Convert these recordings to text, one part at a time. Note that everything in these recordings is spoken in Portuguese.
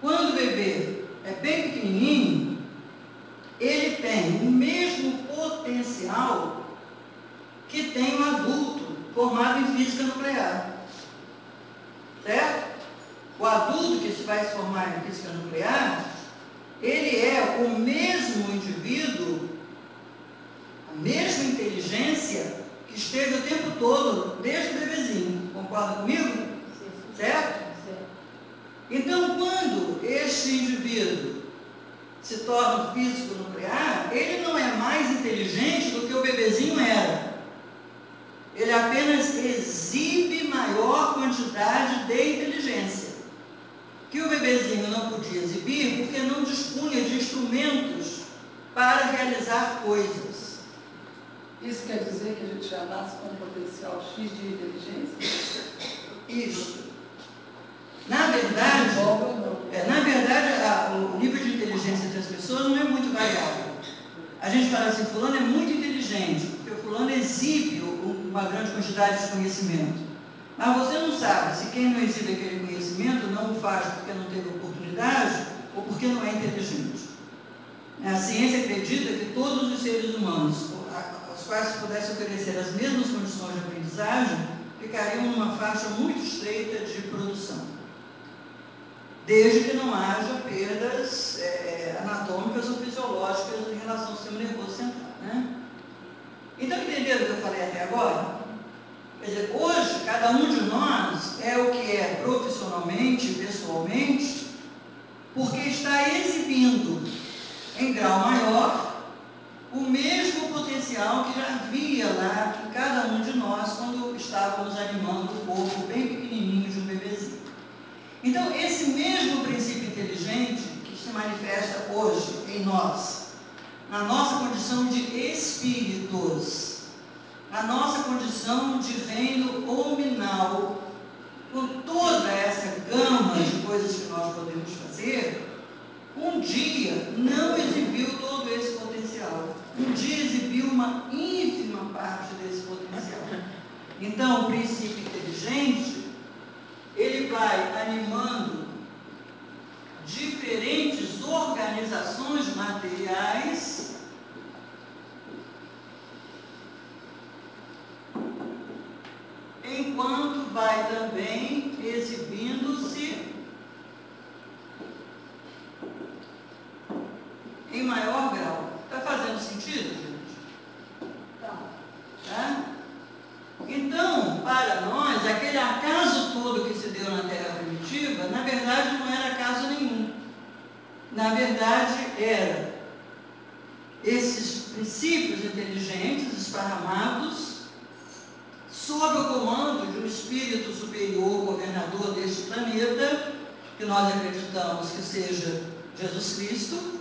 Quando o bebê é bem pequenininho, ele tem o mesmo potencial que tem um adulto formado em física nuclear. Certo? O adulto que vai se formar em física nuclear, ele é o mesmo indivíduo, a mesma inteligência que esteve o tempo todo, desde o bebezinho. Concorda comigo? Sim. Certo? Sim. Então, quando este indivíduo se torna um físico nuclear, ele não é mais inteligente do que o bebezinho era. Ele apenas exibe maior quantidade de inteligência, que o bebezinho não podia exibir porque não dispunha de instrumentos para realizar coisas. Isso quer dizer que a gente já nasce com um potencial X de inteligência? Isso. Na verdade, o nível de inteligência das pessoas não é muito variável. A gente fala assim, fulano é muito inteligente, porque o fulano exibe uma grande quantidade de conhecimento. Mas você não sabe se quem não exibe aquele conhecimento não o faz porque não teve oportunidade ou porque não é inteligente. A ciência acredita que todos os seres humanos, aos quais se pudesse oferecer as mesmas condições de aprendizagem, ficariam numa faixa muito estreita de produção, desde que não haja perdas anatômicas ou fisiológicas em relação ao sistema nervoso central, né? Então, entenderam o que eu falei até agora? Quer dizer, hoje, cada um de nós é o que é profissionalmente, pessoalmente, porque está exibindo em grau maior o mesmo potencial que já havia lá em cada um de nós quando estávamos animando o corpo bem pequenininho de um bebezinho. Então, esse mesmo princípio inteligente que se manifesta hoje em nós, na nossa condição de espíritos, na nossa condição de reino hominal, com toda essa gama de coisas que nós podemos fazer, um dia não exibiu todo esse potencial. Um dia exibiu uma ínfima parte desse potencial. Então, o princípio inteligente, ele vai animando diferentes organizações materiais enquanto vai também exibindo-se em maior grau. Está fazendo sentido, gente? Tá? Então, para nós, aquele acaso todo que se deu na Terra primitiva, na verdade não era acaso nenhum. Na verdade, era esses princípios inteligentes esparramados sob o comando de um espírito superior, governador deste planeta, que nós acreditamos que seja Jesus Cristo,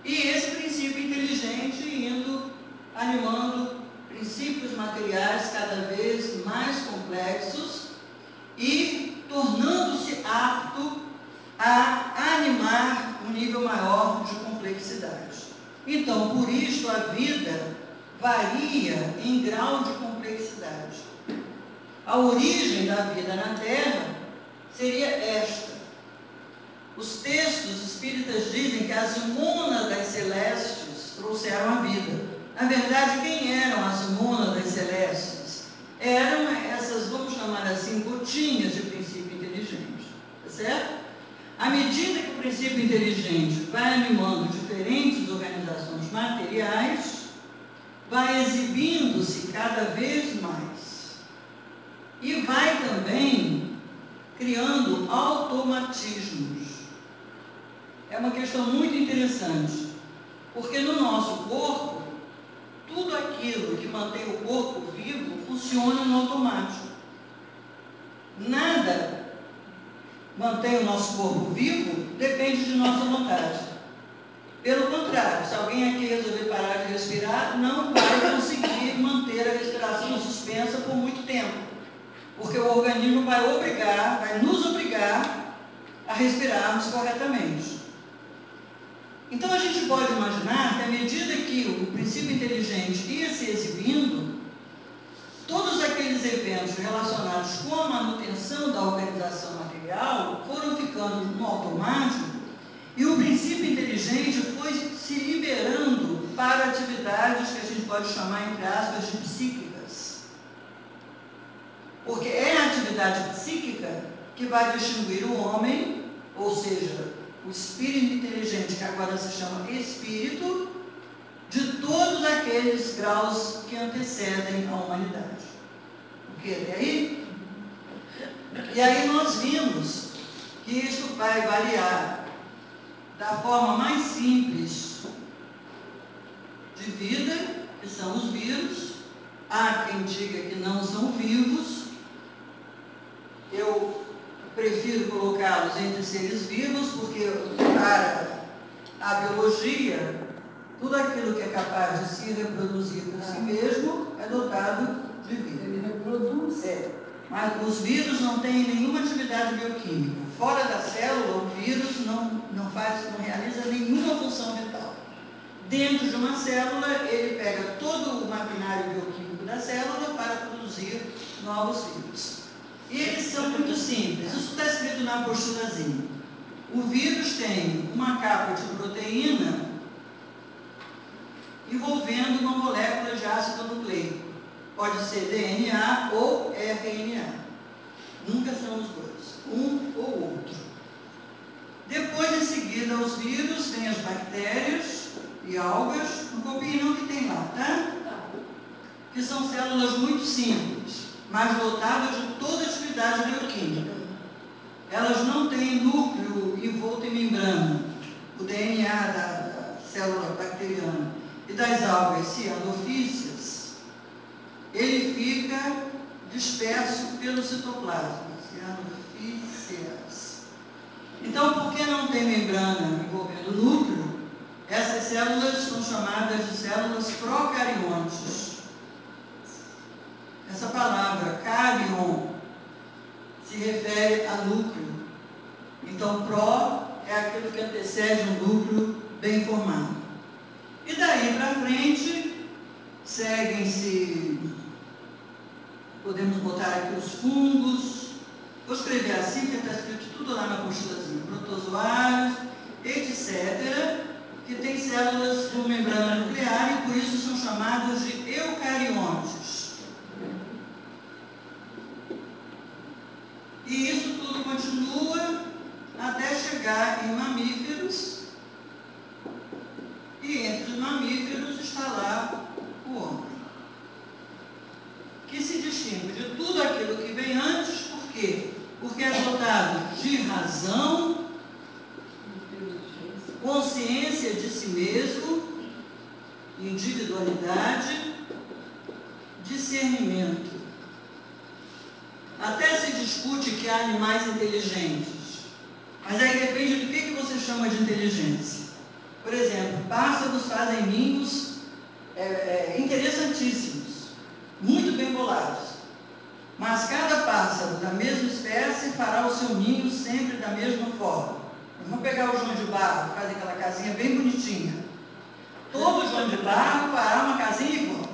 e esse princípio inteligente indo animando princípios materiais cada vez mais complexos e tornando-se apto a animar um nível maior de complexidade. Então, por isso, a vida varia em grau de complexidade. A origem da vida na Terra seria esta. Os textos espíritas dizem que as mônadas celestes trouxeram a vida. Na verdade, quem eram as mônadas celestes? Eram essas, vamos chamar assim, gotinhas de princípio inteligente. Tá certo? À medida que o princípio inteligente vai animando diferentes organizações materiais, vai exibindo-se cada vez mais. E vai também criando automatismos. É uma questão muito interessante, porque no nosso corpo, tudo aquilo que mantém o corpo vivo funciona no automático. Nada mantém o nosso corpo vivo depende de nossa vontade. Pelo contrário, se alguém aqui resolver parar de respirar, não vai conseguir manter a respiração suspensa por muito tempo, porque o organismo vai nos obrigar a respirarmos corretamente. Então, a gente pode imaginar que, à medida que o princípio inteligente ia se exibindo, todos aqueles eventos relacionados com a manutenção da organização material foram ficando ficando no automático, e o princípio inteligente foi se liberando para atividades que a gente pode chamar, entre aspas, de psíquicas. Porque é a atividade psíquica que vai distinguir o homem, ou seja, o espírito inteligente, que agora se chama espírito, de todos aqueles graus que antecedem a humanidade. O que até aí? E aí nós vimos que isso vai variar da forma mais simples de vida, que são os vírus. Há quem diga que não são vivos. Eu prefiro colocá-los entre seres vivos, porque para a biologia, tudo aquilo que é capaz de se reproduzir por si mesmo é dotado de vida. Ele reproduz. Mas os vírus não têm nenhuma atividade bioquímica. Fora da célula, o vírus não realiza nenhuma função vital. Dentro de uma célula, ele pega todo o maquinário bioquímico da célula para produzir novos vírus. E eles são muito simples. Isso está escrito na apostilazinha. O vírus tem uma capa de proteína envolvendo uma molécula de ácido nucleico. Pode ser DNA ou RNA. Nunca são os dois, um ou outro. Depois, em seguida, os vírus, vêm as bactérias e algas. Não copiem não que tem lá, tá? Que são células muito simples, mas dotadas de toda a atividade bioquímica. Elas não têm núcleo envolto em membrana. O DNA da célula bacteriana e das algas cianofícias, ele fica disperso pelo citoplasma. Cianofícias. Então, porque não tem membrana envolvendo o núcleo, essas células são chamadas de células procariontes. Essa palavra, carion, se refere a núcleo. Então, pró é aquilo que antecede um núcleo bem formado. E daí para frente, seguem-se, podemos botar aqui os fungos, vou escrever assim, que está escrito tudo lá na apostilazinha, protozoários, etc., que tem células com membrana nuclear e por isso são chamados de eucariontes. E isso tudo continua até chegar em mamíferos, e entre os mamíferos está lá o homem, que se distingue de tudo aquilo que vem antes. Por quê? Porque é dotado de razão, consciência de si mesmo, individualidade, discernimento. Até se discute que há animais inteligentes, mas aí depende do que você chama de inteligência. Por exemplo, pássaros fazem ninhos interessantíssimos, muito bem bolados. Mas cada pássaro da mesma espécie fará o seu ninho sempre da mesma forma. Vamos pegar o João de Barro, que faz aquela casinha bem bonitinha. Todo João de Barro fará uma casinha igual.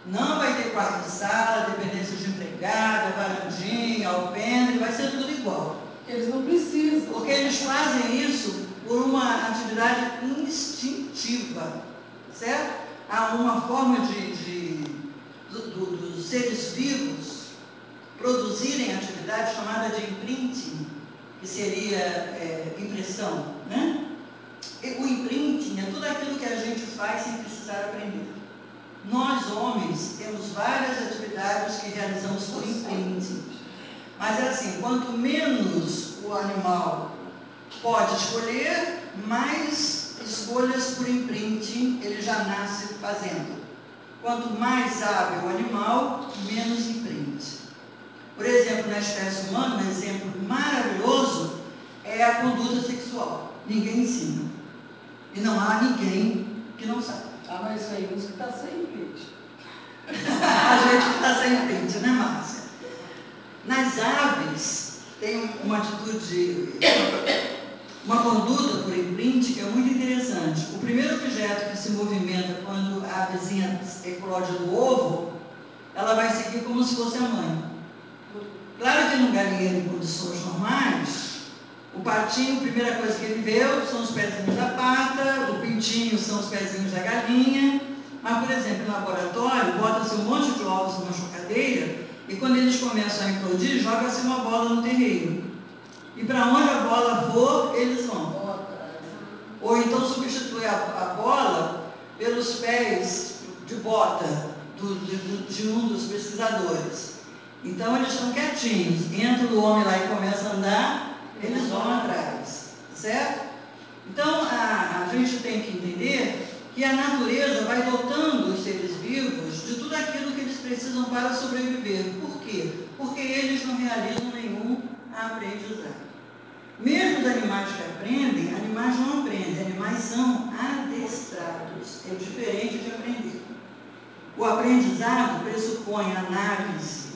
Não vai ter quarto de sala, dependência de empregada, varandinha, alpendre, vai ser tudo igual. Eles não precisam. Porque eles fazem isso por uma atividade instintiva, certo? Há uma forma dos seres vivos produzirem atividade chamada de imprinting, que seria impressão, né? E o imprinting é tudo aquilo que a gente faz sem precisar aprender. Nós, homens, temos várias atividades que realizamos por imprinting. Mas é assim, quanto menos o animal pode escolher, mais escolhas por imprinting ele já nasce fazendo. Quanto mais hábil o animal, menos imprinte. Por exemplo, na espécie humana, um exemplo maravilhoso é a conduta sexual. Ninguém ensina. E não há ninguém que não sabe. Ah, mas isso aí, isso que está sem imprinte. A gente que está sem imprinte, né, Márcia? Nas aves, tem uma atitude, uma conduta por imprint que é muito interessante. O primeiro objeto que se movimenta quando a avezinha eclode do ovo, ela vai seguir como se fosse a mãe. Claro que no galinheiro, em condições normais, O patinho, a primeira coisa que ele vê são os pezinhos da pata, o pintinho são os pezinhos da galinha. Mas, por exemplo, em laboratório, bota-se um monte de ovos numa chocadeira e quando eles começam a eclodir, joga-se uma bola no terreiro. E para onde a bola for, eles vão. Ou então substitui a bola pelos pés de bota de um dos pesquisadores. Então eles estão quietinhos. Entra o homem lá e começa a andar, eles vão atrás. Certo? Então a gente tem que entender que a natureza vai dotando os seres vivos de tudo aquilo que eles precisam para sobreviver. Por quê? Porque eles não realizam nenhum aprendizado. Mesmo os animais que aprendem, animais não aprendem, animais são adestrados. É diferente de aprender. O aprendizado pressupõe análise,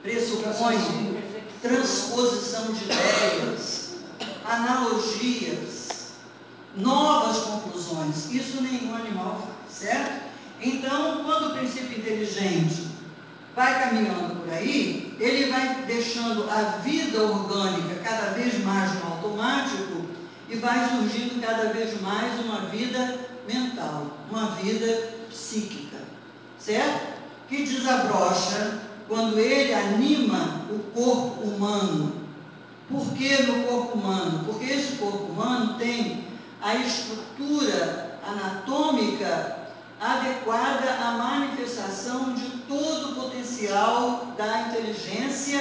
pressupõe transposição de ideias, analogias, novas conclusões. Isso nenhum animal faz, certo? Então, quando o princípio inteligente vai caminhando por aí, ele vai deixando a vida orgânica cada vez mais no automático e vai surgindo cada vez mais uma vida mental, uma vida psíquica, certo? Que desabrocha quando ele anima o corpo humano. Por que no corpo humano? Porque esse corpo humano tem a estrutura anatômica adequada à manifestação de todo o potencial da inteligência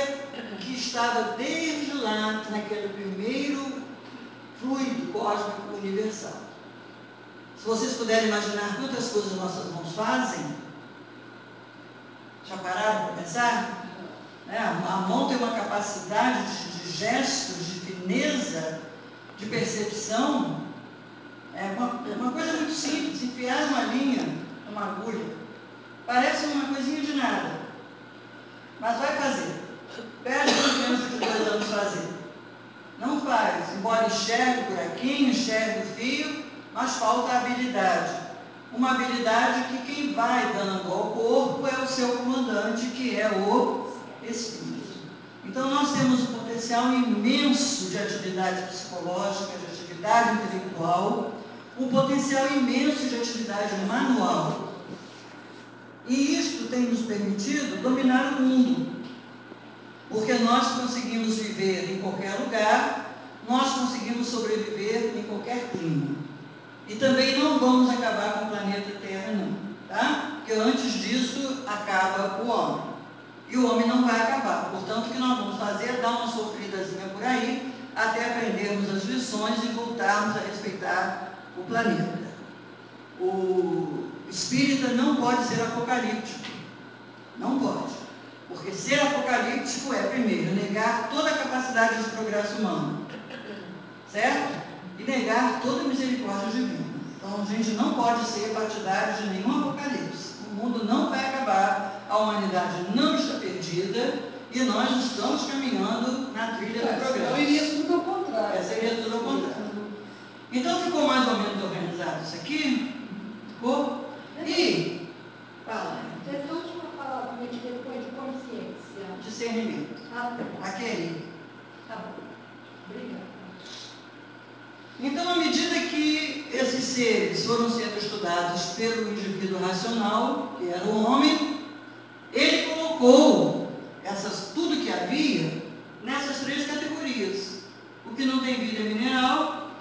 que estava desde lá, naquele primeiro fluido cósmico universal. Se vocês puderem imaginar quantas coisas nossas mãos fazem, já pararam para pensar? A mão tem uma capacidade de gestos, de fineza, de percepção. É uma coisa muito simples, enfiar uma linha, uma agulha. Parece uma coisinha de nada, mas vai fazer. Pede para uma criança de 2 anos fazer. Não faz, embora enxergue o buraquinho, enxergue o fio, mas falta a habilidade. Uma habilidade que quem vai dando ao corpo é o seu comandante, que é o espírito. Então nós temos um potencial imenso de atividade psicológica, de atividade intelectual, um potencial imenso de atividade manual. E isto tem nos permitido dominar o mundo, porque nós conseguimos viver em qualquer lugar, nós conseguimos sobreviver em qualquer clima. E também não vamos acabar com o planeta Terra, não, tá? Porque antes disso acaba o homem. E o homem não vai acabar. Portanto, o que nós vamos fazer é dar uma sofridazinha por aí, até aprendermos as lições e voltarmos a respeitar o planeta. O espírita não pode ser apocalíptico. Não pode. Porque ser apocalíptico é, primeiro, negar toda a capacidade de progresso humano. Certo? E negar toda a misericórdia divina. Então, a gente não pode ser partidário de nenhum apocalipse. O mundo não vai acabar, a humanidade não está perdida e nós estamos caminhando na trilha do progresso. Não iria tudo ao contrário. Seria tudo ao contrário. Então, ficou mais ou menos organizado isso aqui? Ficou? E, fala. Essa última palavra que depois de consciência. Discernimento. Aquele. Tá bom. Obrigada. Então, à medida que esses seres foram sendo estudados pelo indivíduo racional, que era o homem, ele colocou tudo que havia nessas 3 categorias. O que não tem vida é mineral,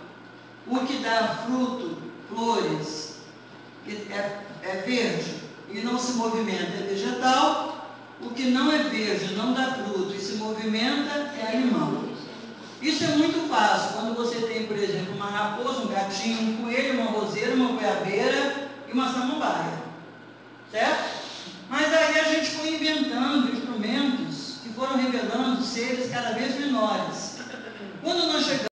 o que dá fruto, flores, que é verde e não se movimenta é vegetal, o que não é verde, não dá fruto e se movimenta é animal. Isso é muito fácil, quando você tem, por exemplo, uma raposa, um gatinho, um coelho, uma roseira, uma goiabeira e uma samambaia, certo? Mas aí a gente foi inventando instrumentos que foram revelando seres cada vez menores. Quando nós chegamos